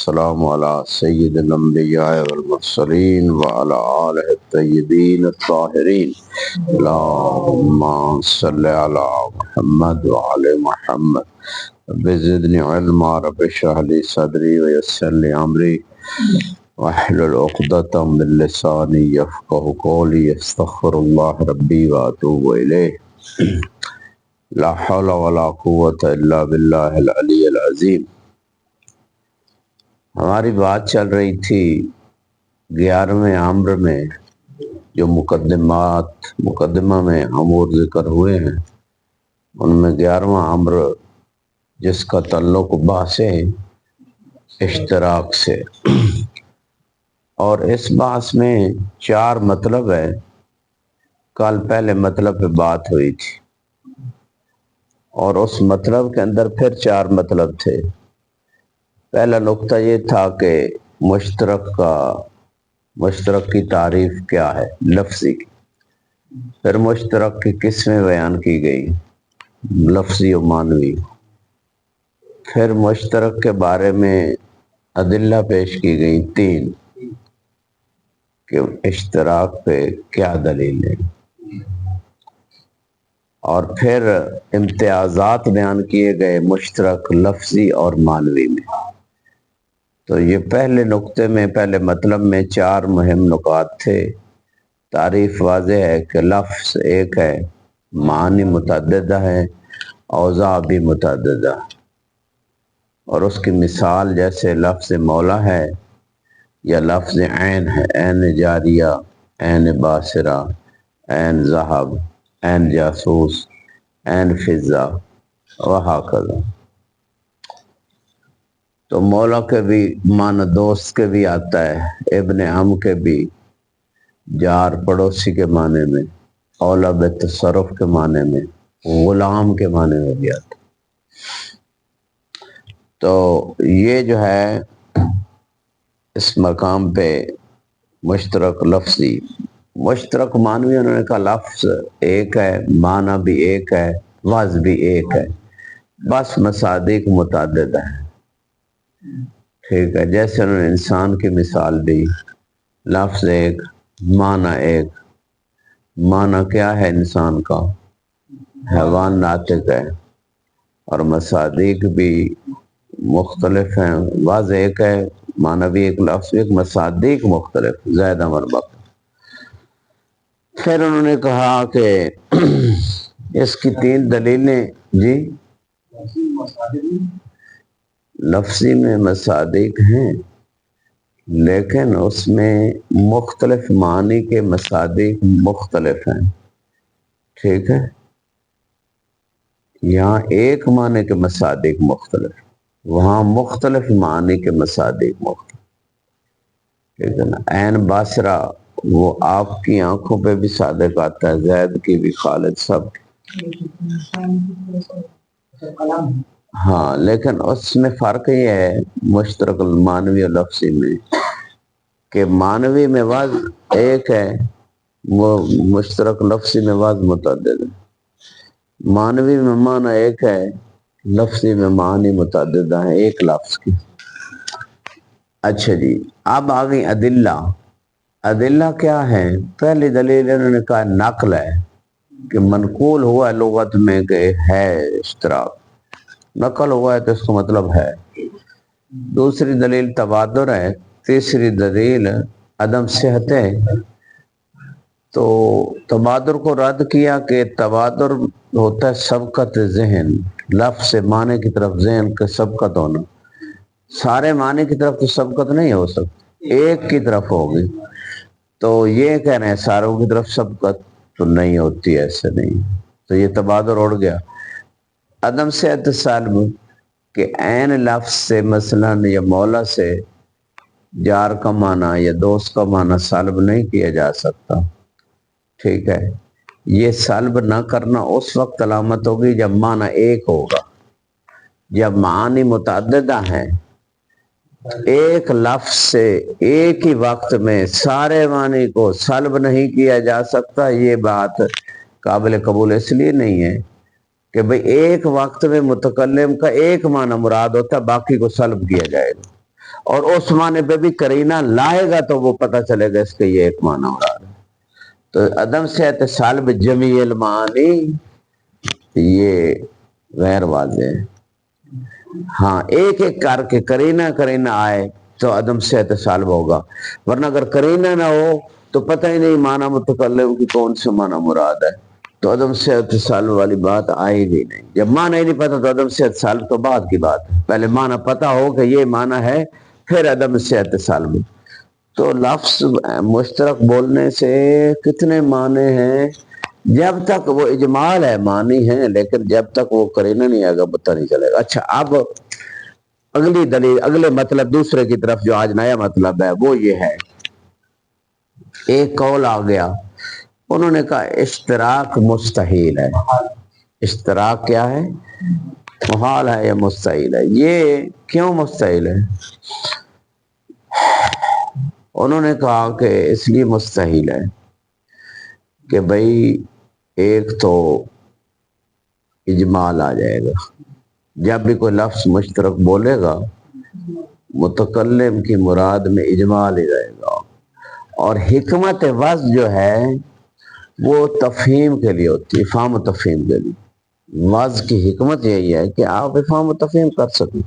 والسلام على سید الانبیاء والمرسلین وعلى آلہ الطیبین الطاہرین اللہم صلی علی محمد وعلی محمد رب زدنی علما رب اشرح لی صدری ویسر لی امری واحلل عقدۃ من لسانی یفقہوا قولی استغفر اللہ ربی واتوب الیہ لا حول ولا قوة الا باللہ العلی العظیم۔ ہماری بات چل رہی تھی 11ویں امر میں، جو مقدمہ میں امور ذکر ہوئے ہیں، ان میں 11واں امر جس کا تعلق بحث اشتراک سے، اور اس بحث میں 4 مطلب ہے۔ کل پہلے مطلب پہ بات ہوئی تھی، اور اس مطلب کے اندر پھر 4 مطلب تھے۔ پہلا نقطہ یہ تھا کہ مشترک کی تعریف کیا ہے لفظی کی، پھر مشترک کی قسمیں بیان کی گئی، لفظی و معنوی، پھر مشترک کے بارے میں ادلہ پیش کی گئی 3 کہ اشتراک پہ کیا دلیل ہے، اور پھر امتیازات بیان کیے گئے مشترک لفظی اور معنوی میں۔ تو یہ پہلے نقطے میں، پہلے مطلب میں 4 مہم نکات تھے۔ تعریف واضح ہے کہ لفظ ایک ہے، معنی متعددہ ہے، اوضاع بھی متعددہ، اور اس کی مثال جیسے لفظ مولا ہے، یا لفظ عین ہے، عین جاریہ، عین باصرہ، عین ذہب، عین جاسوس، عین فضہ وہکذا۔ تو مولا کے بھی معنی دوست کے بھی آتا ہے، ابن عم کے بھی، جار پڑوسی کے معنی میں، اولا بالتصرف کے معنی میں، غلام کے معنی میں بھی آتا ہے۔ تو یہ جو ہے اس مقام پہ مشترک لفظی، مشترک معنوی انہوں نے کہا لفظ ایک ہے، معنی بھی ایک ہے، وضع بھی ایک ہے، بس مصادیق متعدد ہیں۔ ٹھیک ہے، جیسے انہوں نے انسان کی مثال دی، لفظ ایک، معنی ایک۔ معنی کیا ہے انسان کا؟ حیوان ناطق ہے، اور مصادیق بھی مختلف ہیں، وضع ایک ہے، معنی بھی ایک، لفظ ایک، مصادیق مختلف، زائدہ مربع۔ پھر انہوں نے کہا کہ اس کی 3 دلیلیں، جی لفظی میں مصادیق ہیں، لیکن اس میں مختلف معنی کے مصادیق مختلف ہیں۔ ٹھیک ہے، یہاں ایک معنی کے مصادیق مختلف، وہاں مختلف معنی کے مصادیق مختلف۔ ٹھیک ہے نا، عین باصرہ وہ آپ کی آنکھوں پہ بھی صادق آتا ہے، زید کی بھی، خالد سب کی۔ ہاں، لیکن اس میں فرق یہ ہے مشترک معنوی اور لفظی میں کہ معنوی میں وضع ایک ہے، وہ مشترک لفظی میں وضع متعدد ہے۔ معنوی میں معنی ایک ہے، لفظی میں معنی متعدد ہیں ایک لفظ کی۔ اچھا جی، اب آگئی ادلہ۔ ادلہ کیا ہے؟ پہلی دلیل انہوں نے کہا نقل ہے، کہ منقول ہوا ہے لغت میں کہ ہے اشتراک، نقل ہوا ہے تو اس کا مطلب ہے۔ دوسری دلیل تبادر ہے، تیسری دلیل عدم صحت ہے۔ تو تبادر کو رد کیا کہ تبادر ہوتا ہے سبقت ذہن، لفظ سے معنی کی طرف ذہن کا سبقت ہونا۔ سارے معنی کی طرف تو سبقت نہیں ہو سکتی، ایک کی طرف ہوگی۔ تو یہ کہہ رہے ہیں ساروں کی طرف سبقت تو نہیں ہوتی، ایسے نہیں، تو یہ تبادر اڑ گیا۔ عدم صحت سالب کہ عین لفظ سے مثلا یا مولا سے جار کا معنی یا دوست کا معنی سالب نہیں کیا جا سکتا۔ ٹھیک ہے، یہ سالب نہ کرنا اس وقت علامت ہوگی جب معنی ایک ہوگا۔ جب معانی متعددہ ہیں، ایک لفظ سے ایک ہی وقت میں سارے معنی کو سلب نہیں کیا جا سکتا۔ یہ بات قابل قبول اس لیے نہیں ہے کہ بھئی ایک وقت میں متکلم کا ایک معنی مراد ہوتا ہے، باقی کو سلب کیا جائے گا۔ اور اس معنی پہ بھی کرینہ لائے گا تو وہ پتہ چلے گا اس کے یہ ایک معنی مراد ہے۔ تو عدم سے اتصال بجمیع المعانی یہ غیر واضح ہے۔ ہاں ایک ایک کر کے کرینہ آئے تو عدم سے اتصال ہوگا، ورنہ اگر کرینہ نہ ہو تو پتہ ہی نہیں معنی متکلم کی کون سے معنی مراد ہے، تو عدم سے اتصال والی بات آئے گی نہیں۔ جب معنی ہی نہیں پتہ تو عدم سے اتصال تو بعد کی بات ہے، پہلے معنی پتہ ہو کہ یہ معنی ہے پھر عدم سے اتصال میں۔ تو لفظ مشترک بولنے سے کتنے معنی ہیں؟ جب تک وہ اجمال ہے معنی ہیں، لیکن جب تک وہ کرینہ نہیں آئے گا پتہ نہیں چلے گا۔ اچھا اب اگلی دلیل، اگلے مطلب دوسرے کی طرف جو آج نیا مطلب ہے وہ یہ ہے، ایک قول آ گیا، انہوں نے کہا اشتراک مستحیل ہے۔ اشتراک کیا ہے؟ محال ہے یا مستحیل ہے؟ یہ کیوں مستحیل ہے؟ انہوں نے کہا کہ اس لیے مستحیل ہے کہ بھئی ایک تو اجمال آ جائے گا، جب بھی کوئی لفظ مشترک بولے گا متکلم کی مراد میں اجمال ہی رہے گا، اور حکمت وضع جو ہے وہ تفہیم کے لیے ہوتی ہے، افہام و تفہیم کے لیے۔ وضع کی حکمت یہی ہے کہ آپ افہام و تفہیم کر سکیں،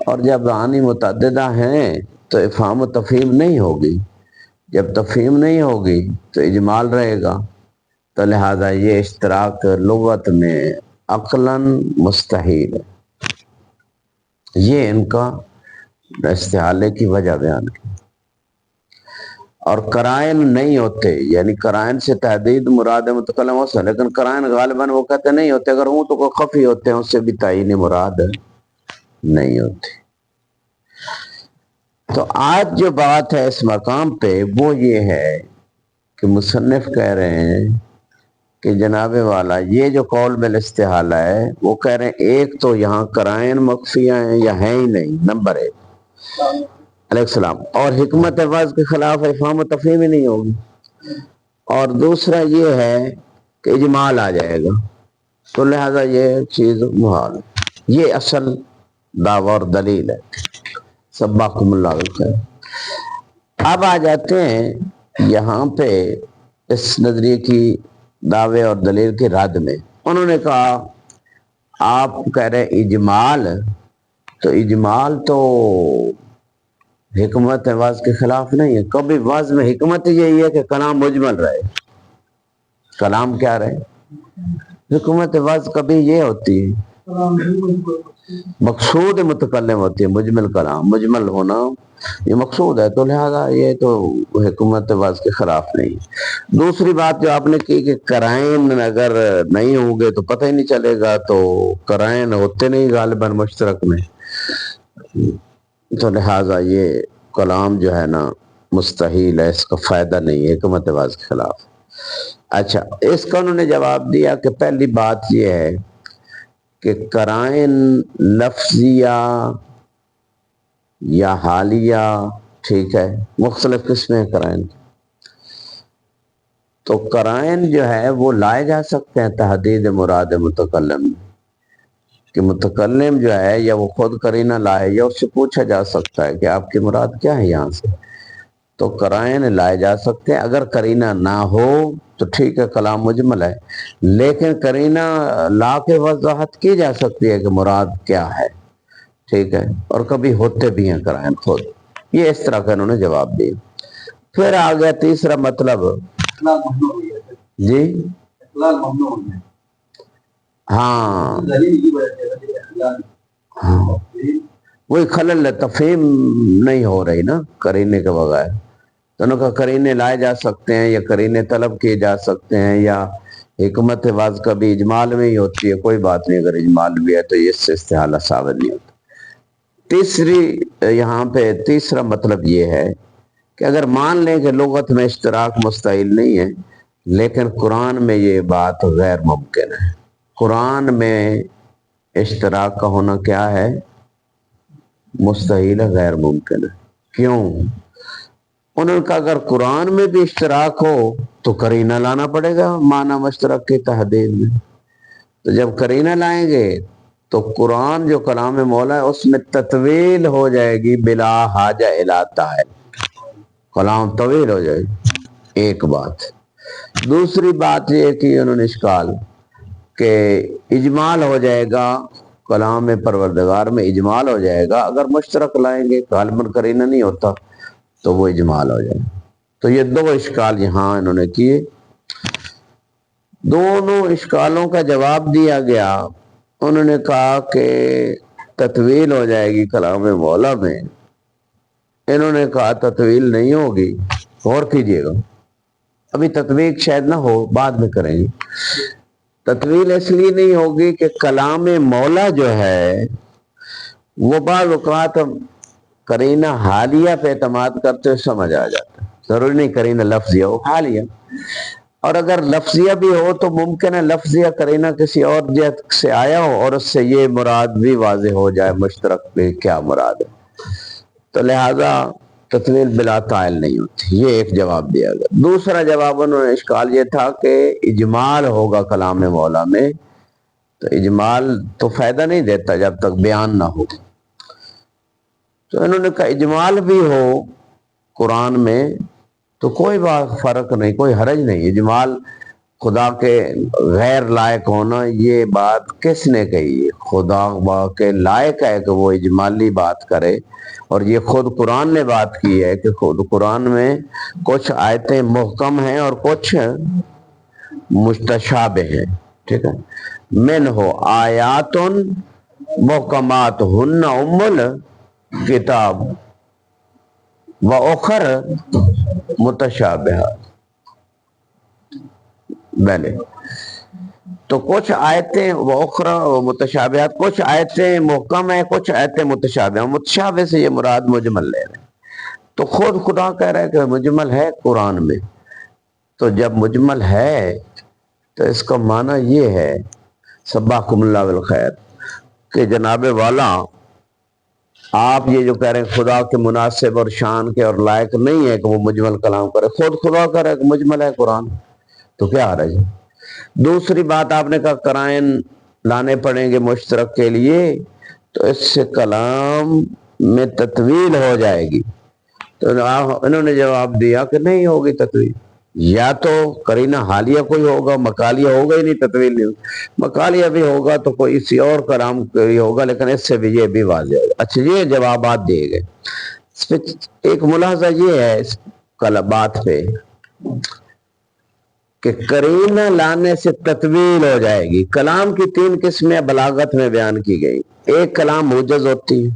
اور جب معانی متعددہ ہیں تو افہام و تفہیم نہیں ہوگی، جب تفہیم نہیں ہوگی تو اجمال رہے گا، تو لہذا یہ اشتراک لغت میں عقلاً مستحیل ہے۔ یہ ان کا استحالے کی وجہ بیان کی۔ اور قرائن نہیں ہوتے، یعنی قرائن سے تحدید مراد متکلم ہو سکتا، لیکن قرائن غالباً وہ کہتے نہیں ہوتے، اگر ہوں تو کوئی خفی ہوتے ہیں، اس سے بھی تعین مراد نہیں ہوتی۔ تو آج جو بات ہے اس مقام پہ وہ یہ ہے کہ مصنف کہہ رہے ہیں کہ جناب والا یہ جو قول بالاستحالہ ہے وہ کہہ رہے ہیں ایک تو یہاں قرائن مخفیہ ہیں یا ہیں ہی نہیں، نمبر ایک، علیہ السلام، اور حکمت وضع کے خلاف افہام و تفہیم ہی نہیں ہوگی، اور دوسرا یہ ہے کہ اجمال آ جائے گا، تو لہذا یہ چیز محال ہے۔ یہ اصل دعویٰ اور دلیل ہے۔ سبحکم اللہ بالخیر۔ اب آ جاتے ہیں یہاں پہ اس نظریے کی دعوے اور دلیل کے رد میں۔ انہوں نے کہا آپ کہہ رہے اجمال، تو اجمال تو حکمت وضع کے خلاف نہیں ہے، کبھی وضع میں حکمت یہی ہے کہ کلام مجمل رہے، کلام کیا رہے، حکمت وضع کبھی یہ ہوتی ہے مقصود متکلم ہوتی ہے، مجمل کلام، مجمل ہونا یہ مقصود ہے، تو لہذا یہ تو حکمت وضع کے خلاف نہیں۔ دوسری بات جو آپ نے کی کہ قرائن اگر نہیں ہوں گے تو پتہ ہی نہیں چلے گا، تو قرائن ہوتے نہیں غالباً مشترک میں، تو لہٰذا یہ کلام جو ہے نا مستحیل ہے، اس کا فائدہ نہیں ہے حکمت وضع کے خلاف۔ اچھا اس کا انہوں نے جواب دیا کہ پہلی بات یہ ہے کہ قرائن لفظیہ یا حالیہ، ٹھیک ہے، مختلف قسمیں ہیں قرائن کی، تو قرائن جو ہے وہ لائے جا سکتے ہیں تحدید مراد متکلم، کہ متکلم جو ہے یا وہ خود قرینہ لائے یا اس سے پوچھا جا سکتا ہے کہ آپ کی مراد کیا ہے یہاں سے، تو قرائن لائے جا سکتے ہیں۔ اگر قرینہ نہ ہو تو ٹھیک ہے کلام مجمل ہے، لیکن قرینہ لا کے وضاحت کی جا سکتی ہے کہ مراد کیا ہے، ٹھیک ہے، اور کبھی ہوتے بھی ہیں قرائن خود۔ یہ اس طرح کا انہوں نے جواب دیا۔ پھر آ گیا تیسرا مطلب، جی ہاں وہی خلل تفہیم نہیں ہو رہی نا قرینے کے بغیر، تو انہوں نے کہا قرینے لائے جا سکتے ہیں یا قرینے طلب کیے جا سکتے ہیں، یا حکمت وضع کبھی اجمال میں ہی ہوتی ہے، کوئی بات نہیں، اگر اجمال بھی ہے تو یہ اس سے استحالہ ثابت نہیں ہوتا۔ یہاں پہ تیسرا مطلب یہ ہے کہ اگر مان لیں کہ لغت میں اشتراک مستحیل نہیں ہے، لیکن قرآن میں یہ بات غیر ممکن ہے، قرآن میں اشتراک کا ہونا کیا ہے؟ مستحیل ہے، غیر ممکن ہے۔ کیوں؟ انہوں نے کہا اگر قرآن میں بھی اشتراک ہو تو قرینہ لانا پڑے گا معنی مشترک کی تحدید میں، تو جب قرینہ لائیں گے تو قرآن جو کلام مولا ہے اس میں تطویل ہو جائے گی بلا حاجہ الی تعال، کلام طویل ہو جائے گی، ایک بات۔ دوسری بات یہ کہ انہوں نے اشکال کہ اجمال ہو جائے گا، کلام پروردگار میں اجمال ہو جائے گا، اگر مشترک لائیں گے غالباً قرینہ نہیں ہوتا تو وہ اجمال ہو جائے گا۔ تو یہ دو اشکال یہاں انہوں نے کیے، دونوں اشکالوں کا جواب دیا گیا۔ انہوں نے کہا کہ تطویل ہو جائے گی کلام مولا میں، انہوں نے کہا تطویل نہیں ہوگی، غور کیجئے گا، ابھی تطبیق شاید نہ ہو، بعد میں کریں گے۔ تطویل اس لیے نہیں ہوگی کہ کلام مولا جو ہے وہ بعض اوقات قرینہ حالیہ پہ اعتماد کرتے ہوئے سمجھ آ جاتا ہے، ضروری نہیں قرینہ لفظیہ ہو، حالیہ، اور اگر لفظیہ بھی ہو تو ممکن ہے لفظیہ قرینہ کسی اور جہت سے آیا ہو اور اس سے یہ مراد بھی واضح ہو جائے مشترک پہ کیا مراد ہے، تو لہذا تطویل بلا تعال نہیں ہوتی، یہ ایک جواب دیا گیا۔ دوسرا جواب انہوں نے اشکال یہ تھا کہ اجمال ہوگا کلام مولا میں، تو اجمال تو فائدہ نہیں دیتا جب تک بیان نہ ہو، تو انہوں نے کہا اجمال بھی ہو قرآن میں تو کوئی بات فرق نہیں، کوئی حرج نہیں۔ اجمال خدا کے غیر لائق ہونا، یہ بات کس نے کہی؟ خدا کے لائق ہے کہ وہ اجمالی بات کرے، اور یہ خود قرآن نے بات کی ہے کہ خود قرآن میں کچھ آیتیں محکم ہیں اور کچھ مستشابہ ہیں، ٹھیک ہے، من ہو آیات محکمات ہن ام الکتاب و اخر متشابہات، بلے تو کچھ آیتیں و اخرى متشابہات، کچھ آیتیں محکم ہیں، کچھ آیتیں متشابہ ہیں، متشابہ سے یہ مراد مجمل لے رہے ہیں، تو خود خدا کہہ رہا ہے کہ مجمل ہے قرآن میں، تو جب مجمل ہے تو اس کا معنی یہ ہے سبحکم اللہ بالخیر کہ جناب والا آپ یہ جو کہہ رہے ہیں خدا کے مناسب اور شان کے اور لائق نہیں ہے کہ وہ مجمل کلام کرے، خود خدا کہہ رہا ہے کہ مجمل ہے قرآن، تو کیا حرج ہے؟ دوسری بات آپ نے کہا قرائن لانے پڑیں گے مشترک کے لیے، تو اس سے کلام میں تطویل ہو جائے گی، تو انہوں نے جواب دیا کہ نہیں ہوگی تطویل، یا تو قرینہ حالیہ کوئی ہوگا، مقالیہ ہوگا ہی نہیں، تطویل نہیں ہوگا، مقالیہ بھی ہوگا تو کوئی اسی اور کلام کوئی ہوگا، لیکن اس سے بھی یہ بھی واضح ہوگا۔ اچھا، یہ جوابات دیے گئے۔ اس پہ ایک ملاحظہ یہ ہے اس بات پہ کہ قرینہ لانے سے تطویل ہو جائے گی۔ کلام کی تین قسمیں بلاغت میں بیان کی گئی، ایک کلام موجز ہوتی ہے،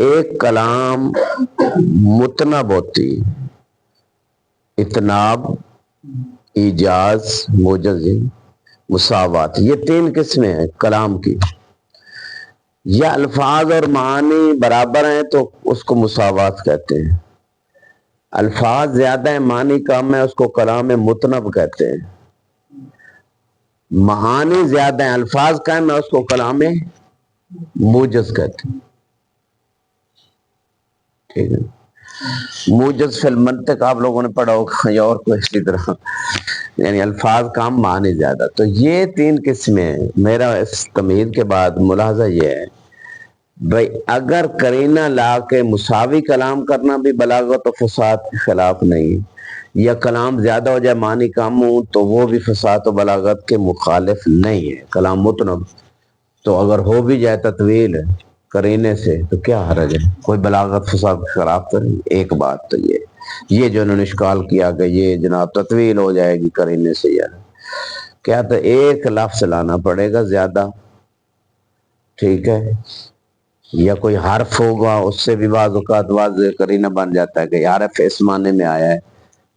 ایک کلام متنب ہوتی ہے، اتناب، ایجاز، موجز، مساوات، یہ تین قسمیں ہیں کلام کی، یا الفاظ اور معانی برابر ہیں تو اس کو مساوات کہتے ہیں، الفاظ زیادہ ہیں معنی کم ہے اس کو کلام متنب کہتے ہیں، معانی زیادہ ہیں الفاظ کم ہے اس کو کلام موجز کہتے ہیں، ٹھیک ہے۔ موجز فی المنطق آپ لوگوں نے پڑھا ہوگا یا اور کوئی اسی طرح، یعنی الفاظ کم معنی زیادہ، تو یہ تین قسمیں ہیں۔ میرا اس تمہید کے بعد ملاحظہ یہ ہے بھئی اگر قرینہ لا کے مساوی کلام کرنا بھی بلاغت و فصاحت کے خلاف نہیں، یا کلام زیادہ ہو جائے معنی کم ہو تو وہ بھی فصاحت و بلاغت کے مخالف نہیں ہے، کلام متنب، تو اگر ہو بھی جائے تطویل قرینے سے تو کیا حرج ہے، کوئی بلاغت فصاحت کے خلاف تو نہیں۔ ایک بات تو یہ جو انہوں نے اشکال کیا کہ یہ جناب تطویل ہو جائے گی قرینے سے، یار کیا تو ایک لفظ لانا پڑے گا زیادہ، ٹھیک ہے، یا کوئی حرف ہوگا اس سے بھی بعض اوقات واضح قرینہ بن جاتا ہے کہ حرف اس معنی میں آیا ہے،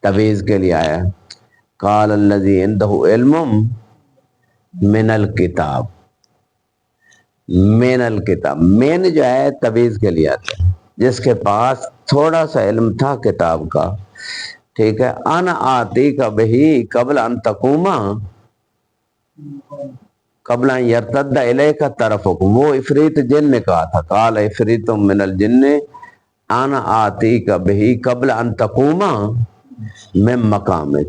تمییز کے لیے آیا ہے، قال الذی عندہ علم من الکتاب، من الکتاب، من جو ہے تمییز کے لیے آتا ہے، جس کے پاس تھوڑا سا علم تھا کتاب کا، ٹھیک ہے، انا آتی کا بہی قبل ان تقوما قبل ان یرتد الیک طرفکم، وہ عفریت جن نے کہا تھا، قال عفریت من الجن انا آتی کا بہی قبل ان تقوما من مقامک،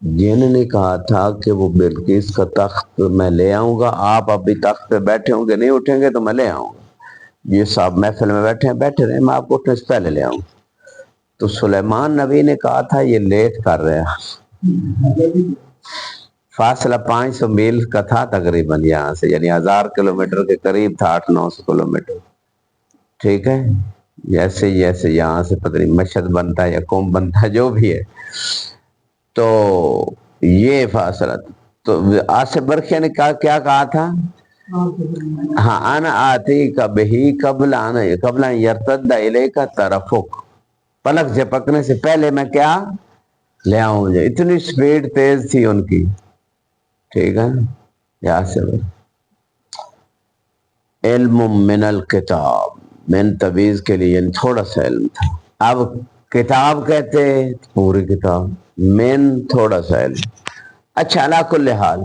جن نے کہا تھا کہ وہ بلقیس کا تخت میں لے آؤں گا، آپ ابھی تخت پہ بیٹھے ہوں گے، نہیں اٹھیں گے تو میں لے آؤں گا، یہ صاحب محفل میں بیٹھے ہیں، بیٹھے رہے، میں آپ کو اٹھنے سے پہلے لے آؤں گا۔ تو سلیمان نبی نے کہا تھا یہ لیٹ کر رہے ہیں، فاصلہ 500 میل کا تھا تقریباً یہاں سے، یعنی 1000 کلومیٹر کے قریب تھا، 800-900 کلومیٹر، ٹھیک ہے، جیسے جیسے یہاں سے پتہ نہیں مشہد بنتا ہے یا قوم بنتا ہے، جو بھی ہے، تو یہ فاصلہ، تو آصف برقیہ نے کیا کہا تھا؟ ہاں، انا آتی کا بہی قبل یرتد الیک طرفک، پلک جھپکنے سے پہلے میں کیا لے آؤں مجھے، اتنی سپیڈ تیز تھی ان کی، ٹھیک ہے، یہاں سے علم من الکتاب، من تبیز کے لیے یعنی تھوڑا سا علم تھا، اب کتاب کہتے پوری کتاب، من تھوڑا سا علم، اچھا، علا کل حال،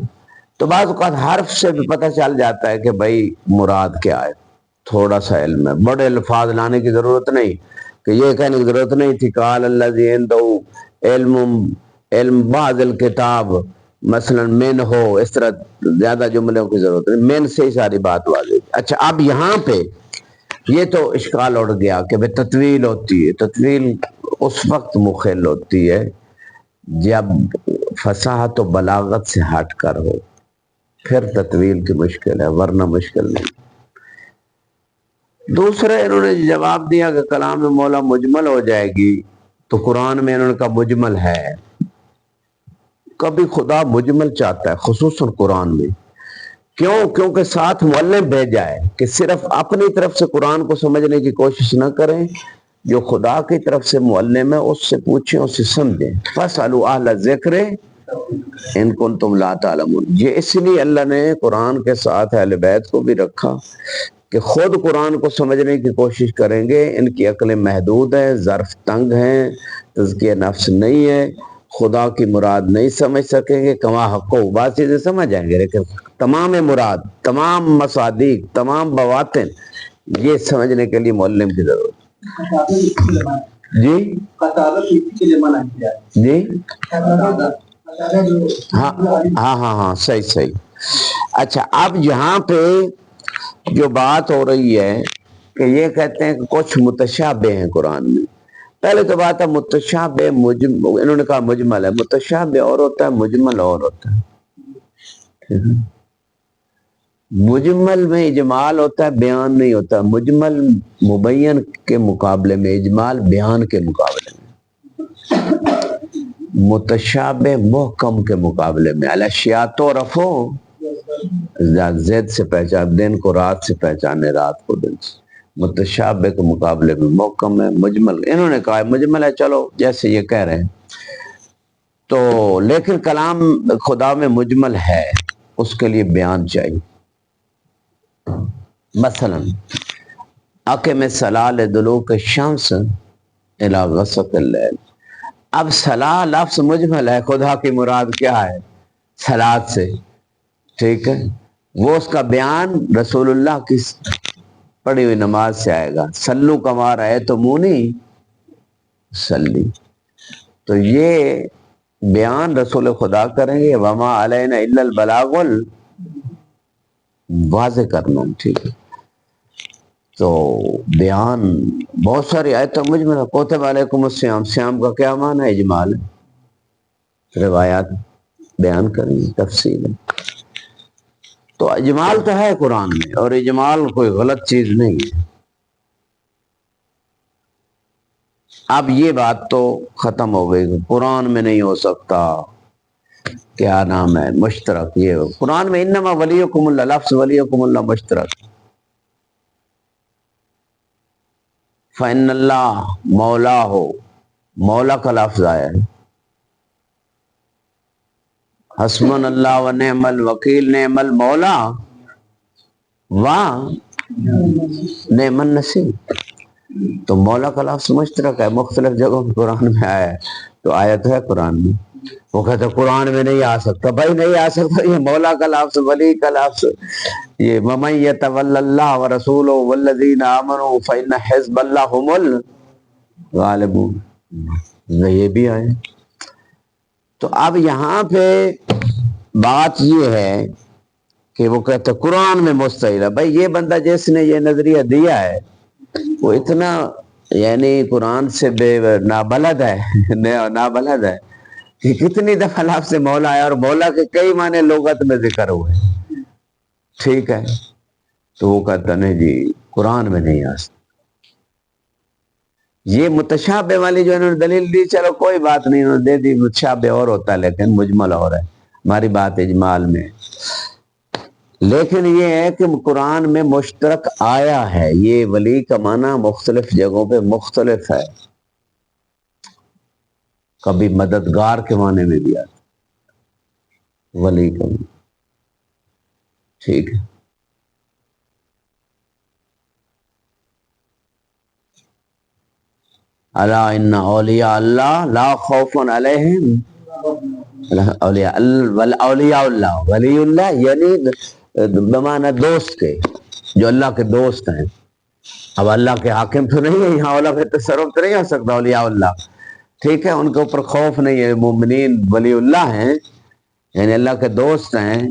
تو بعض اوقات حرف سے بھی پتہ چل جاتا ہے کہ بھائی مراد کیا ہے، تھوڑا سا علم ہے، بڑے الفاظ لانے کی ضرورت نہیں، کہ یہ کہنے کی ضرورت نہیں تھی قال الذی عنده علم بعض الکتاب، مثلا من ہو، اس طرح زیادہ جملوں کی ضرورت نہیں، من سے ہی ساری بات واضح۔ اچھا، اب یہاں پہ یہ تو اشکال اڑ گیا کہ بھئی تطویل ہوتی ہے، تطویل اس وقت مخل ہوتی ہے جب فصاحت و بلاغت سے ہٹ کر ہو، پھر تطویل کی مشکل ہے، ورنہ مشکل نہیں۔ دوسرے انہوں نے جواب دیا کہ کلام مولا مجمل ہو جائے گی، تو قرآن میں انہوں نے کہا مجمل ہے، کبھی خدا مجمل چاہتا ہے خصوصاً قرآن میں، کیوں؟ کیونکہ ساتھ معلم بھیجا ہے کہ صرف اپنی طرف سے قرآن کو سمجھنے کی کوشش نہ کریں، جو خدا کی طرف سے معلم ہے اس سے پوچھیں، اس سے سمجھیں، فَاسْأَلُوا أَهْلَ الذِّكْرِ إِن كُنتُمْ لَا تَعْلَمُونَ، یہ اس لیے اللہ نے قرآن کے ساتھ اہل بیت کو بھی رکھا کہ خود قرآن کو سمجھنے کی کوشش کریں گے، ان کی عقلیں محدود ہیں، ظرف تنگ ہیں، تزکیہ نفس نہیں ہے، خدا کی مراد نہیں سمجھ سکیں گے، کما حق و بعض چیزیں سمجھ جائیں گے، لیکن تمام مراد، تمام مصادیق، تمام بواطن، یہ سمجھنے کے لیے معلم کی ضرورت جی جی ہاں ہاں ہاں ہاں، صحیح صحیح۔ اچھا، اب یہاں پہ جو بات ہو رہی ہے کہ یہ کہتے ہیں کہ کچھ متشابہ ہیں قرآن میں، پہلے تو بات ہے متشابہ انہوں نے کہا مجمل ہے، متشابہ اور ہوتا ہے، مجمل اور ہوتا ہے، مجمل میں اجمال ہوتا ہے، بیان نہیں ہوتا، مجمل مبین کے مقابلے میں، اجمال بیان کے مقابلے میں، متشابہ محکم کے مقابلے میں، الاشیاء تو رفو زید سے پہچان، دن کو رات سے پہچانے، رات کو دن سے، متشابہ کے مقابلے میں محکم ہے، مجمل انہوں نے کہا ہے مجمل ہے، چلو جیسے یہ کہہ رہے ہیں، تو لیکن کلام خدا میں مجمل ہے، اس کے لیے بیان چاہیے، مثلا اقم الصلاۃ لدلوک الشمس الی غسق اللیل، اب صلاح لفظ مجمل ہے، خدا کی مراد کیا ہے صلاۃ سے، ٹھیک ہے، وہ اس کا بیان رسول اللہ کی پڑھی ہوئی نماز سے آئے گا، سلو کما رأیتمونی صلی، تو یہ بیان رسول خدا کریں گے، وما علینا الا البلاغ، واضح کرنا، ٹھیک ہے، تو بیان بہت ساری آیتیں مجمل ہے، کتب علیکم الصیام، صیام کا کیا معنی ہے؟ اجمال ہے، روایات بیان کریں گے، تفصیل ہے، تو اجمال تو ہے قرآن میں، اور اجمال کوئی غلط چیز نہیں ہے۔ اب یہ بات تو ختم ہو گئی، قرآن میں نہیں ہو سکتا، کیا نام ہے مشترک، یہ قرآن میں انما ولیکم اللہ، لفظ ولیکم اللہ مشترک، فإن اللہ مولا ہو، مولا کا لفظ آیا ہے، حسبنا اللہ و نعم الوکیل، نعم المولا و نعم النصیر، تو مولا کا لفظ مشترک ہے، مختلف جگہوں میں قرآن میں آیا ہے، تو آیت ہے قرآن میں، وہ کہتے ہیں قرآن میں نہیں آ سکتا، بھائی نہیں آ سکتا، یہ مولا کا لفظ، ولی کا لفظ، یہ وَمَن يَتَوَلَّ اللَّهَ وَرَسُولَهُ وَالَّذِينَ آمَنُوا فَإِنَّ حِزْبَ اللَّهِ هُمُ الْغَالِبُونَ، یہ بھی آئے، تو اب یہاں پہ بات یہ ہے کہ وہ کہتے قرآن میں مستحیل ہے. بھائی یہ بندہ جس نے یہ نظریہ دیا ہے وہ اتنا یعنی قرآن سے نابلد ہے کہ کتنی دفعہ لفظ سے مولا ہے اور مولا کے کئی معنی لغت میں ذکر ہوئے. ٹھیک ہے, تو وہ کہتا نہیں جی قرآن میں نہیں آ سکتا. یہ متشابہ والی جو انہوں نے دلیل دی, چلو کوئی بات نہیں, انہوں نے دے دی. متشابہ اور ہوتا ہے لیکن مجمل اور ہے. ہماری بات اجمال میں, لیکن یہ ہے کہ قرآن میں مشترک آیا ہے. یہ ولی کا معنی مختلف جگہوں پہ مختلف ہے. کبھی مددگار کے معنی میں بھی آتا ولی کا معنی. ٹھیک ہے, الا ان اولیاء اللہ لا خوف علیہم اولیاء اللہ ولی اللہ یعنی بمعنی دوست کے, جو اللہ کے دوست ہیں. اب اللہ کے حاکم تو نہیں ہے یہاں, اولیاء پہ تصرف تو نہیں ہو سکتا. اولیاء اللہ ٹھیک ہے, ان کے اوپر خوف نہیں ہے. مومنین ولی اللہ ہیں یعنی اللہ کے دوست ہیں.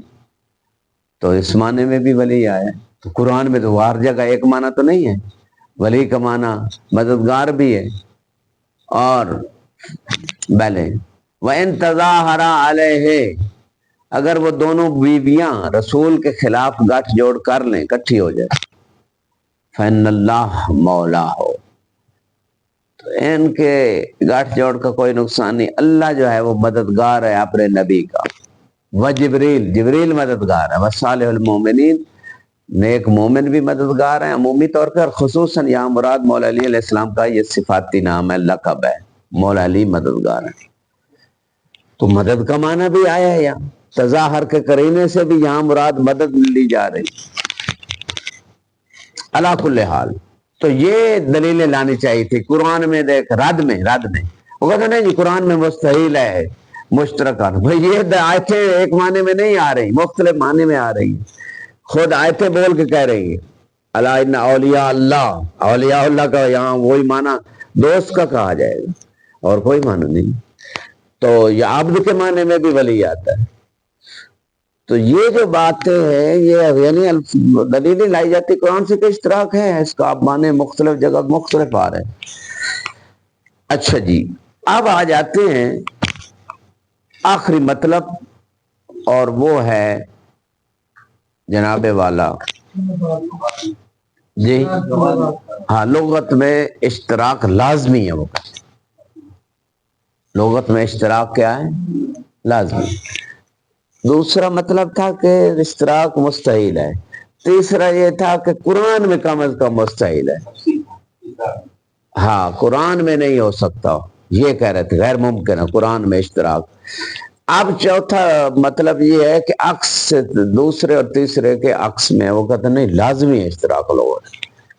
تو اس معنی میں بھی ولی آیا. تو قرآن میں تو ہر جگہ ایک معنی تو نہیں ہے. ولی کا معنی مددگار بھی ہے. اور بلے وَإِن تَظَاهَرَ عَلَيْهِ, اگر وہ دونوں بیویاں رسول کے خلاف گٹھ جوڑ کر لیں, کٹھی ہو جائے, فَإِنَّ اللَّهَ مَوْلَاهُ, تو ان کے گٹھ جوڑ کا کوئی نقصان نہیں. اللہ جو ہے وہ مددگار ہے اپنے نبی کا. وجبریل, جبریل مددگار ہے. وصالح المومنین, نیک مومن بھی مددگار ہیں عمومی طور پہ. اور خصوصاً یہاں مراد مولا علی علیہ السلام کا یہ صفاتی نام ہے, لقب ہے. مولا علی مددگار ہے. تو مدد کا معنی بھی آیا ہے یہاں. تظاہر کے قرینے سے بھی یہاں مراد مدد لی جا رہی. علا کل حال, تو یہ دلیلیں لانی چاہیے تھی. قرآن میں دیکھ رد میں وہ کہتے نہیں جی قرآن میں مستحیل ہے مشترکہ. بھئی یہ آیتیں ایک معنی میں نہیں آ رہی, مختلف معنی میں آ رہی ہیں. خود آیتیں بول کے کہہ رہی ہیں الا ان اولیاء اللہ, اولیاء اللہ کا یہاں وہی معنی دوست کا کہا جائے گا اور کوئی معنی نہیں. تو یہ عبد کے معنی میں بھی ولی آتا ہے. تو یہ جو باتیں ہیں یہ یعنی دلیلیں لائی جاتی قرآن سے کہ اشتراک ہے اس کا. آپ معنی مختلف جگہ مختلف آ رہے ہیں. اچھا جی, اب آ جاتے ہیں آخری مطلب, اور وہ ہے جناب والا جی ہاں لغت میں اشتراک لازمی ہے. وہ لغت میں اشتراک کیا ہے؟ لازمی. دوسرا مطلب تھا کہ اشتراک مستحیل ہے. تیسرا یہ تھا کہ قرآن میں کم از کم مستحیل ہے. ہاں قرآن میں نہیں ہو سکتا, یہ کہہ رہے تھے غیر ممکن ہے قرآن میں اشتراک. اب چوتھا مطلب یہ ہے کہ عکس سے دوسرے اور تیسرے کے عکس میں وہ کہتے ہیں نہیں لازمی ہے اشتراک لغت.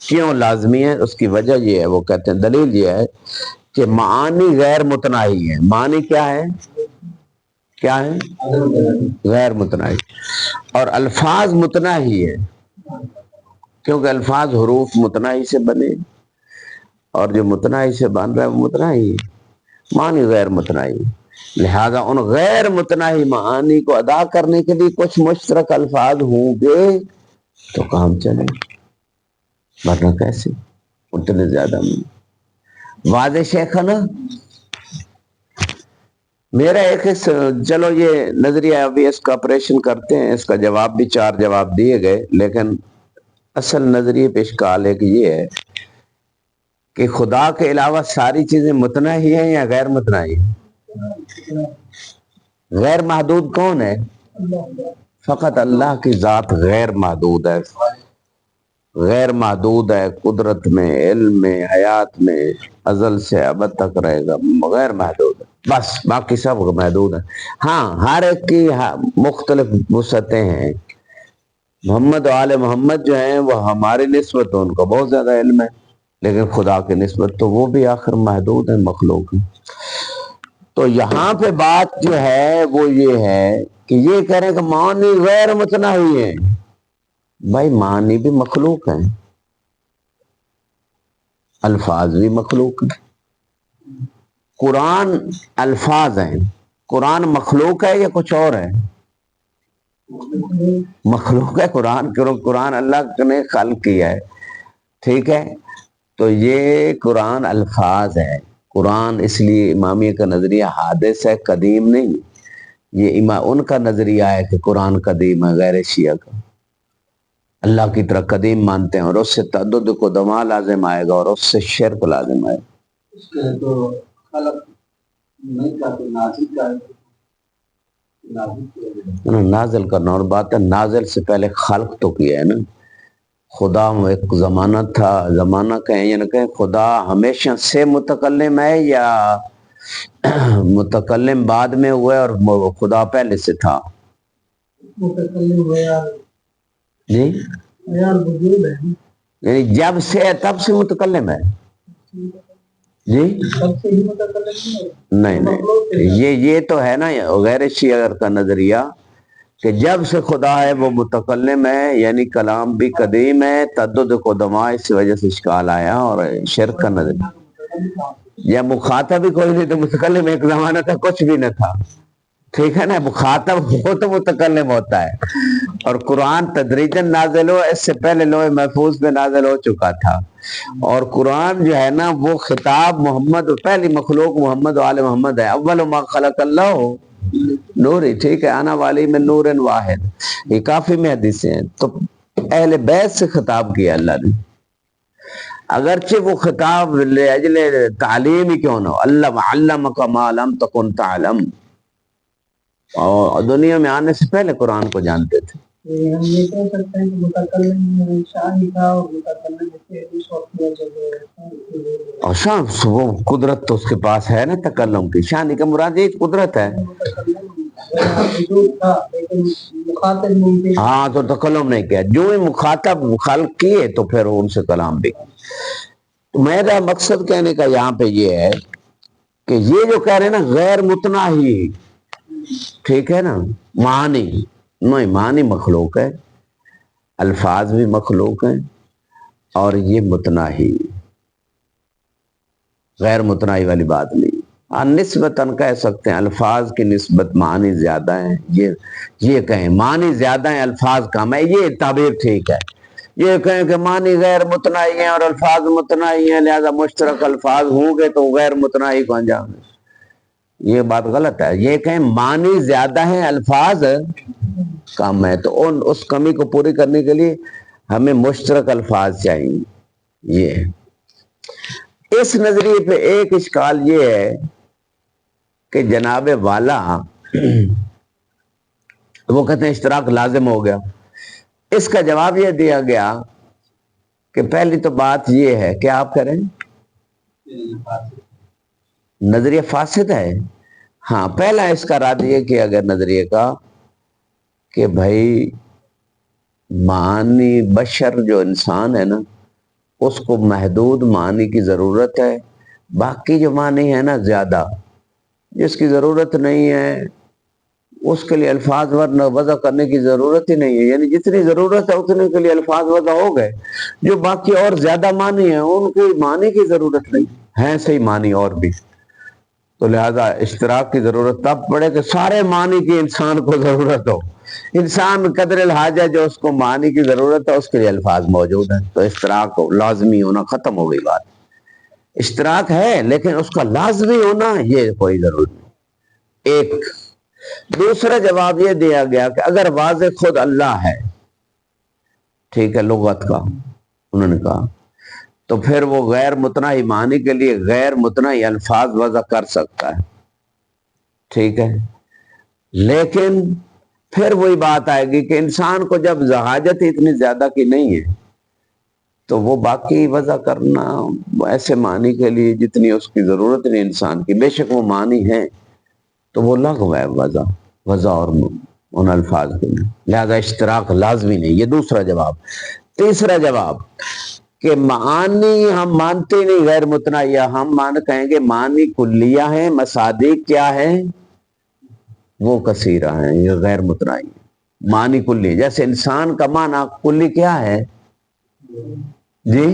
کیوں لازمی ہے؟ اس کی وجہ یہ ہے, وہ کہتے ہیں دلیل یہ ہے کہ معانی غیر متناہی ہے. معنی کیا ہے؟ کیا ہے؟ غیر متناہی. اور الفاظ متناہی ہے کیونکہ الفاظ حروف متناہی سے بنے, اور جو متناہی سے بن رہا ہے وہ متناہی ہے. معنی غیر متناہی. لہذا ان غیر متناہی معانی کو ادا کرنے کے لیے کچھ مشترک الفاظ ہوں گے تو کام چلے, ورنہ کیسے اتنے زیادہ میں. واضح شیخ ہے نا. میرا ایک چلو یہ نظریہ ابھی اس کا آپریشن کرتے ہیں, اس کا جواب بھی 4 جواب دیے گئے, لیکن اصل نظریے پہ اشکال ایک یہ ہے کہ خدا کے علاوہ ساری چیزیں متناہی ہیں یا غیر متناہی ہیں؟ غیر محدود کون ہے؟ فقط اللہ کی ذات غیر محدود ہے. غیر محدود ہے قدرت میں, علم میں, حیات میں, ازل سے ابد تک رہے گا, غیر محدود ہے. بس باقی سب محدود ہے. ہاں ہر ایک کی مختلف وسعتیں ہیں. محمد و آل محمد جو ہیں وہ ہماری نسبت ان کو بہت زیادہ علم ہے, لیکن خدا کی نسبت تو وہ بھی آخر محدود ہے, مخلوق ہے. تو یہاں پہ بات جو ہے وہ یہ ہے کہ یہ کہہ رہے ہیں کہ معنی غیر متناہی ہیں. بھائی معنی بھی مخلوق ہیں, الفاظ بھی مخلوق ہیں. قرآن الفاظ ہیں, قرآن مخلوق ہے یا کچھ اور ہے؟ مخلوق ہے قرآن، قرآن اللہ نے خلق کیا ہے، ٹھیک ہے؟ تو یہ قرآن الفاظ ہے، قرآن اس لیے امامیہ کا نظریہ حادث ہے، قدیم نہیں۔ یہ ان کا نظریہ ہے کہ قرآن قدیم ہے، غیر شیعہ کا اللہ کی طرح قدیم مانتے ہیں، اور اس سے تعدد کو دما لازم آئے گا اور اس سے شرک لازم آئے گا۔ نازل کرنا اور بات ہے، نازل سے پہلے خلق تو کیا ہے نا۔ خدا ایک زمانہ تھا، زمانہ کہیں یا نہ کہیں، خدا ہمیشہ سے متکلم ہے یا متکلم بعد میں ہوا ہے اور خدا پہلے سے تھا؟ جی یعنی جب سے ہے تب سے متکلم ہے؟ جی نہیں یہ تو ہے نا غیر شیعہ کا نظریہ کہ جب سے خدا ہے وہ متکلم ہے، یعنی کلام بھی قدیم ہے، تعدد کو دما، اس وجہ سے اشکال آیا اور شرک کا نظریہ۔ یا مخاطب ہی کوئی نہیں تو متکلم ایک زمانہ تھا کچھ بھی نہ تھا، ٹھیک ہے نا؟ مخاطب ہو تو متکلم ہوتا ہے۔ اور قرآن تدریجاً نازل ہو، اس سے پہلے لوح محفوظ پہ نازل ہو چکا تھا، اور قرآن جو ہے نا وہ خطاب محمد، پہلی مخلوق محمد و آل محمد ہے۔ اول ما خلق اللہ نوری، ٹھیک ہے، آنا والی میں نور واحد، یہ کافی میں حدیثیں ہیں۔ تو اہل بیت سے خطاب کیا اللہ نے، اگرچہ وہ خطاب لأجل تعلیم ہی کیوں نہ ہو، علمک ما لم تکن تعلم، اور دنیا میں آنے سے پہلے قرآن کو جانتے تھے۔ ہم یہ کہہ سکتے ہیں کہ متکلم شاہی تھا اور متکلم اس وقت اور شاہ وہ قدرت تو اس کے پاس ہے نا تکلم کی، شانی کا مراد یہ قدرت ہے۔ ہاں تو تکلم نہیں کیا، جو ہی مخاطب خلق کیے تو پھر ان سے کلام بھی۔ میرا مقصد کہنے کا یہاں پہ یہ ہے کہ یہ جو کہہ رہے ہیں نا غیر متناہی، ٹھیک ہے نا، معنی نہیں، معنی مخلوق ہے، الفاظ بھی مخلوق ہیں، اور یہ متناہی، غیر متناہی والی بات نہیں۔ نسبتاً کہہ سکتے ہیں الفاظ کی نسبت معنی زیادہ ہیں، یہ کہیں معنی زیادہ ہیں الفاظ کم ہے، یہ تعبیر ٹھیک ہے۔ یہ کہیں کہ معنی غیر متناہی ہیں اور الفاظ متناہی ہیں، لہذا مشترک الفاظ ہوں گے تو غیر متناہی کو انجام دیں، یہ بات غلط ہے۔ یہ کہیں معنی زیادہ ہیں الفاظ کم ہے، تو اس کمی کو پوری کرنے کے لیے ہمیں مشترک الفاظ چاہیے۔ یہ اس نظریے پہ ایک اشکال یہ ہے کہ جناب والا وہ کہتے ہیں اشتراک لازم ہو گیا۔ اس کا جواب یہ دیا گیا کہ پہلی تو بات یہ ہے کہ آپ کریں نظریہ فاسد ہے۔ ہاں، پہلا اس کا رد یہ کیا گیا نظریے کا کہ بھائی معنی بشر جو انسان ہے نا اس کو محدود معنی کی ضرورت ہے، باقی جو معنی ہے نا زیادہ، جس کی ضرورت نہیں ہے اس کے لیے الفاظ وضع کرنے کی ضرورت ہی نہیں ہے، یعنی جتنی ضرورت ہے اتنے کے لیے الفاظ وضع ہو گئے، جو باقی اور زیادہ معنی ہیں ان کو معنی کی ضرورت نہیں ہے، صحیح معنی اور بھی، تو لہذا اشتراک کی ضرورت تب پڑے کہ سارے معنی کی انسان کو ضرورت ہو، انسان قدر الحاجہ جو اس کو معنی کی ضرورت ہے اس کے لیے الفاظ موجود ہیں، تو اشتراک لازمی ہونا ختم ہو گئی بات۔ اشتراک ہے لیکن اس کا لازمی ہونا یہ کوئی ضرورت نہیں۔ ایک دوسرا جواب یہ دیا گیا کہ اگر واضح خود اللہ ہے، ٹھیک ہے، لغت کا انہوں نے کہا، تو پھر وہ غیر متناہی معنی کے لیے غیر متناہی الفاظ وضع کر سکتا ہے، ٹھیک ہے، لیکن پھر وہی بات آئے گی کہ انسان کو جب حاجت اتنی زیادہ کی نہیں ہے تو وہ باقی وضع کرنا ایسے معنی کے لیے جتنی اس کی ضرورت نہیں انسان کی، بے شک وہ معنی ہے تو وہ لغو ہے وضع اور ان الفاظ کے لیے، لہذا اشتراک لازمی نہیں۔ یہ دوسرا جواب۔ تیسرا جواب کہ معانی ہم مانتے نہیں غیر متناہی، ہم کہیں گے معنی کلیہ ہیں، مصادیق کیا ہیں، وہ کثیرہ ہیں، یہ غیر متناہی معنی کلی، جیسے انسان کا معنی کلی کیا ہے جی،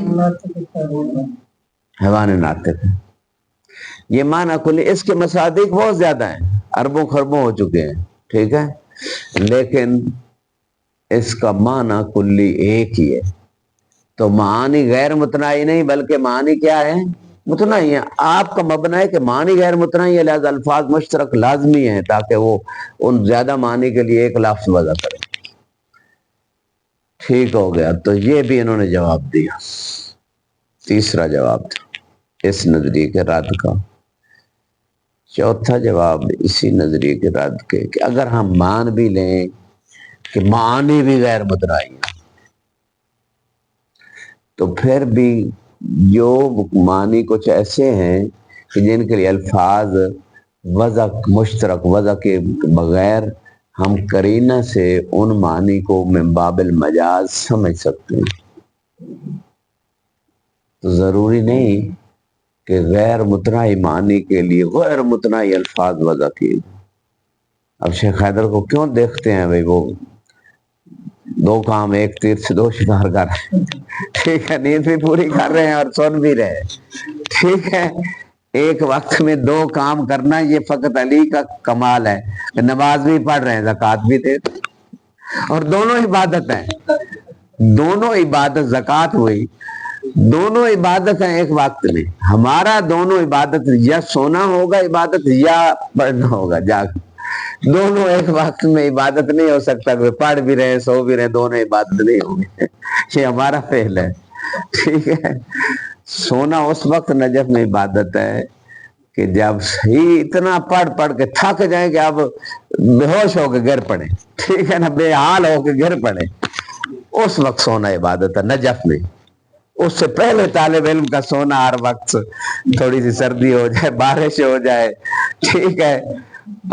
حیوان ناطق ہے، یہ معنی کلی، اس کے مصادیق بہت زیادہ ہیں، اربوں خربوں ہو چکے ہیں، ٹھیک ہے، لیکن اس کا معنی کلی ایک ہی ہے۔ تو معنی غیر متناہی نہیں بلکہ معنی کیا ہے؟ متناہی ہے۔ آپ کا مبنی ہے کہ معنی غیر متناہی ہے، لہذا الفاظ مشترک لازمی ہیں تاکہ وہ ان زیادہ معنی کے لیے ایک لفظ وضع کرے۔ ٹھیک ہو گیا، تو یہ بھی انہوں نے جواب دیا، تیسرا جواب تھا اس نظریے کے رد کا۔ چوتھا جواب اسی نظریے کے رد کے کہ اگر ہم مان بھی لیں کہ معنی بھی غیر متناہی ہے، تو پھر بھی جو معنی کچھ ایسے ہیں کہ جن کے لیے الفاظ وضع مشترک وضع کے بغیر ہم قرینہ سے ان معنی کو من باب المجاز سمجھ سکتے ہیں، تو ضروری نہیں کہ غیر متناہی معنی کے لیے غیر متناہی الفاظ وضع کیے۔ اب شیخ حیدر کو کیوں دیکھتے ہیں بھائی، وہ دو کام ایک تیر سے دو شکار کر رہے ہیں، ٹھیک ہے، نیند بھی پوری کر رہے ہیں اور سن بھی رہے ہیں، ٹھیک ہے، ایک وقت میں دو کام کرنا یہ فقط علی کا کمال ہے، نماز بھی پڑھ رہے ہیں، زکوٰۃ بھی دے، اور دونوں عبادت ہیں، دونوں عبادت، زکوٰۃ ہوئی، دونوں عبادت ہیں ایک وقت میں۔ ہمارا دونوں عبادت یا سونا ہوگا عبادت یا پڑھنا ہوگا جاگ، دونوں ایک وقت میں عبادت نہیں ہو سکتا کہ پڑھ بھی رہے سو بھی رہے، دونوں عبادت نہیں ہوں گے، یہ ہمارا فعل ہے، ٹھیک ہے۔ سونا اس وقت نجف میں عبادت ہے کہ جب صحیح اتنا پڑھ کے تھک جائیں کہ اب بے ہوش ہو کے گر پڑے، ٹھیک ہے نا، بے حال ہو کے گر پڑے، اس وقت سونا عبادت ہے نجف میں۔ اس سے پہلے طالب علم کا سونا ہر وقت، تھوڑی سی سردی ہو جائے، بارش ہو جائے، ٹھیک ہے،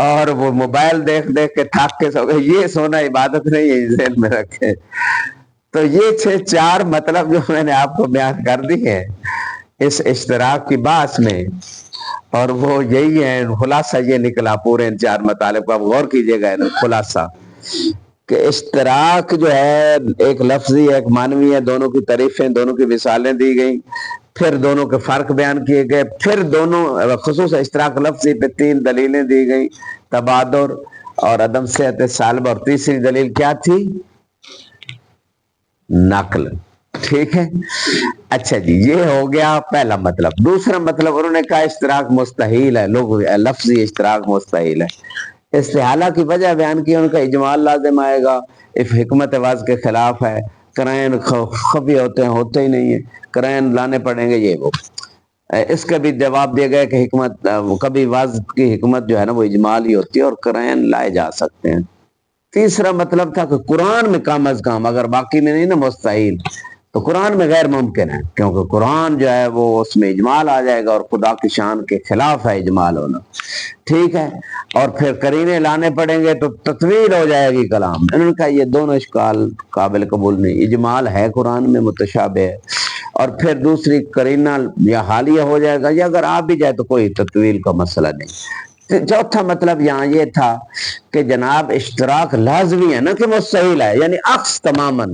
اور وہ موبائل دیکھ کے تھک کے سو گئے، یہ سونا عبادت نہیں ہے، ذہن میں رکھے۔ تو یہ چار مطلب جو میں نے آپ کو بیان کر دی ہے اس اشتراک کی بحث میں، اور وہ یہی ہے، خلاصہ یہ نکلا پورے ان چار مطالب کا، غور کیجئے گا خلاصہ کہ اشتراک جو ہے ایک لفظی ہے ایک معنوی ہے، دونوں کی تعریفیں، دونوں کی مثالیں دی گئیں، پھر دونوں کے فرق بیان کیے گئے، پھر دونوں خصوص اشتراک لفظی پہ 3 دلیلیں دی گئیں، تبادر اور عدم صحت سالبہ، اور تیسری دلیل کیا تھی؟ نقل، ٹھیک ہے۔ اچھا جی، یہ ہو گیا پہلا مطلب۔ دوسرا مطلب انہوں نے کہا اشتراک مستحیل ہے، لوگ لفظی اشتراک مستحیل ہے، استحالہ کی وجہ بیان کی، ان کا اجمال لازم آئے گا، اس حکمت واضح کے خلاف ہے، قرائن خفی ہوتے ہی نہیں ہیں، قرائن لانے پڑیں گے، یہ وہ۔ اس کا بھی جواب دیا گیا کہ حکمت کبھی واضح کی حکمت جو ہے نا وہ اجمال ہی ہوتی ہے اور قرائن لائے جا سکتے ہیں۔ تیسرا مطلب تھا کہ قرآن میں کم از کم، اگر باقی میں نہیں نا مستحیل، تو قرآن میں غیر ممکن ہے، کیونکہ قرآن جو ہے وہ اس میں اجمال آ جائے گا اور خدا کی شان کے خلاف ہے اجمال ہونا، ٹھیک ہے، اور پھر قرینے لانے پڑیں گے تو تطویل ہو جائے گی کلام۔ انہوں نے کہا یہ دونوں اشکال قابل قبول نہیں، اجمال ہے قرآن میں، متشابہ ہے، اور پھر دوسری قرینہ یا حالیہ ہو جائے گا، یا اگر آ بھی جائے تو کوئی تطویل کا مسئلہ نہیں۔ چوتھا مطلب یہاں یہ تھا کہ جناب اشتراک لازمی ہے، نہ کہ مستحیل ہے، یعنی عکس تماماً۔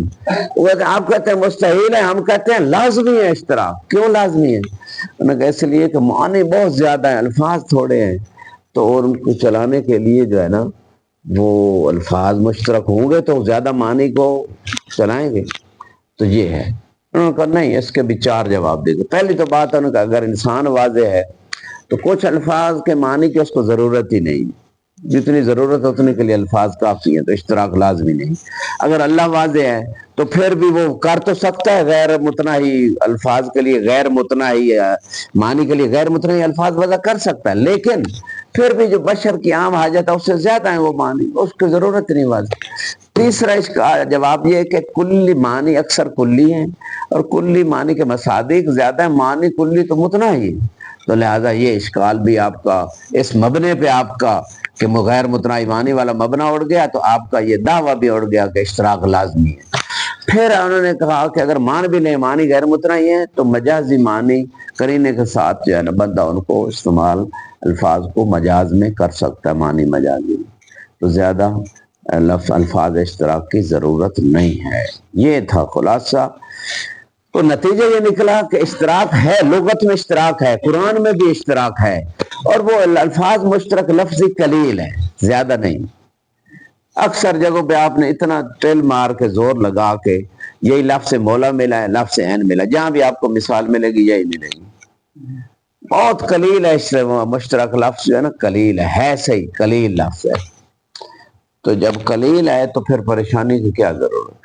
آپ کہتے ہیں مستحیل ہے، ہم کہتے ہیں لازمی ہے اشتراک۔ کیوں لازمی ہے؟ انہوں نے کہا اس لیے کہ معنی بہت زیادہ ہیں، الفاظ تھوڑے ہیں، تو اور ان کو چلانے کے لیے جو ہے نا وہ الفاظ مشترک ہوں گے تو زیادہ معنی کو چلائیں گے، تو یہ ہے۔ انہوں نے کہا نہیں، اس کے بھی 4 جواب دے گا۔ پہلی تو بات انہوں نے کہا اگر انسان واضح ہے تو کچھ الفاظ کے معنی کی اس کو ضرورت ہی نہیں، جتنی ضرورت ہے اتنے کے لیے الفاظ کافی ہیں، تو اشتراک لازمی نہیں۔ اگر اللہ واضح ہے تو پھر بھی وہ کر تو سکتا ہے غیر متناہی الفاظ کے لیے، غیر متناہی معنی کے لیے غیر متناہی الفاظ وضع کر سکتا ہے، لیکن پھر بھی جو بشر کی عام حاجت ہے اس سے زیادہ ہیں وہ معنی، اس کی ضرورت نہیں واضح۔ تیسرا اس کا جواب یہ ہے کہ کلی معنی اکثر کلی ہیں، اور کلی معنی کے مصادیق زیادہ ہیں، معنی کلی تو متناہی ہے، تو لہذا یہ اشکال بھی آپ کا اس مبنے پہ آپ کا کہ غیر متناہی معنی والا مبنا اڑ گیا، تو آپ کا یہ دعویٰ بھی اڑ گیا کہ اشتراک لازمی ہے۔ پھر انہوں نے کہا کہ اگر مان بھی لیں معنی غیر متناہی ہیں تو مجازی معنی قرینے کے ساتھ جو ہے نا بندہ ان کو استعمال الفاظ کو مجاز میں کر سکتا ہے، معنی مجازی میں، تو زیادہ الفاظ اشتراک کی ضرورت نہیں ہے۔ یہ تھا خلاصہ تو نتیجہ یہ نکلا کہ اشتراک ہے، لغت میں اشتراک ہے، قرآن میں بھی اشتراک ہے، اور وہ الفاظ مشترک لفظی قلیل ہے، زیادہ نہیں۔ اکثر جگہوں پہ آپ نے اتنا تل مار کے زور لگا کے یہی لفظ مولا ملا ہے، لفظ عین ملا، جہاں بھی آپ کو مثال ملے گی یہی ملے گی۔ بہت قلیل ہے، اس سے مشترک لفظ جو ہے نا قلیل ہے صحیح قلیل لفظ ہے۔ تو جب قلیل ہے تو پھر پریشانی کی کیا ضرورت ہے؟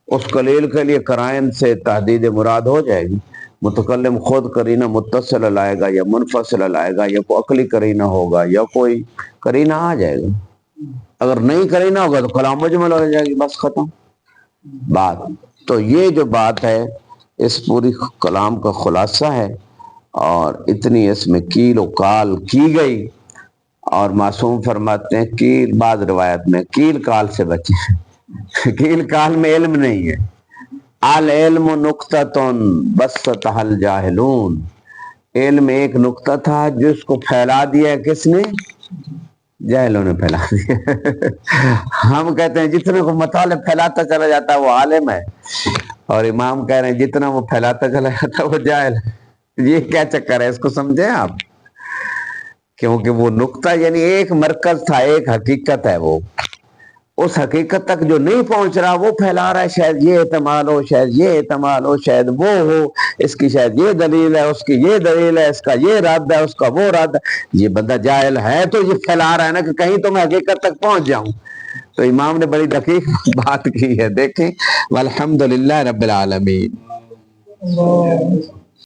اس قلیل کے لیے قرائن سے تحدید مراد ہو جائے گی، متکلم خود قرینہ متصل لائے گا یا منفصل لائے گا، یا کوئی عقلی قرینہ ہوگا یا کوئی قرینہ آ جائے گا۔ اگر نہیں قرینہ ہوگا تو کلام مجمل ہو جائے گی، بس ختم بات۔ تو یہ جو بات ہے اس پوری کلام کا خلاصہ ہے، اور اتنی اس میں کیل و کال کی گئی، اور معصوم فرماتے ہیں کیل، بعض روایت میں کیل کال سے بچے کیل کال میں علم نہیں ہے۔ العلم نقطۃ بسطھا الجاہلون، علم ایک نقطہ تھا جس کو پھیلا دیا کس نے؟ جاہلوں نے پھیلا دیا ہم کہتے ہیں جتنے کو مطالب پھیلاتا چلا جاتا ہے وہ عالم ہے، اور امام کہہ رہے ہیں جتنا وہ پھیلاتا چلا جاتا ہے وہ جاہل ہے۔ یہ کیا چکر ہے، اس کو سمجھیں آپ؟ کیونکہ وہ نقطہ یعنی ایک مرکز تھا، ایک حقیقت ہے، وہ اس حقیقت تک جو نہیں پہنچ رہا وہ پھیلا رہا ہے، شاید یہ احتمال ہو، شاید یہ احتمال ہو، شاید وہ ہو، اس کی شاید یہ دلیل ہے، اس کی یہ دلیل ہے، اس کا یہ رد ہے، اس کا وہ رد ہے۔ یہ بندہ جاہل ہے تو یہ پھیلا رہا ہے نا کہ کہیں تو میں حقیقت تک پہنچ جاؤں۔ تو امام نے بڑی دقیق بات کی ہے، دیکھیں۔ والحمدللہ رب العالمین۔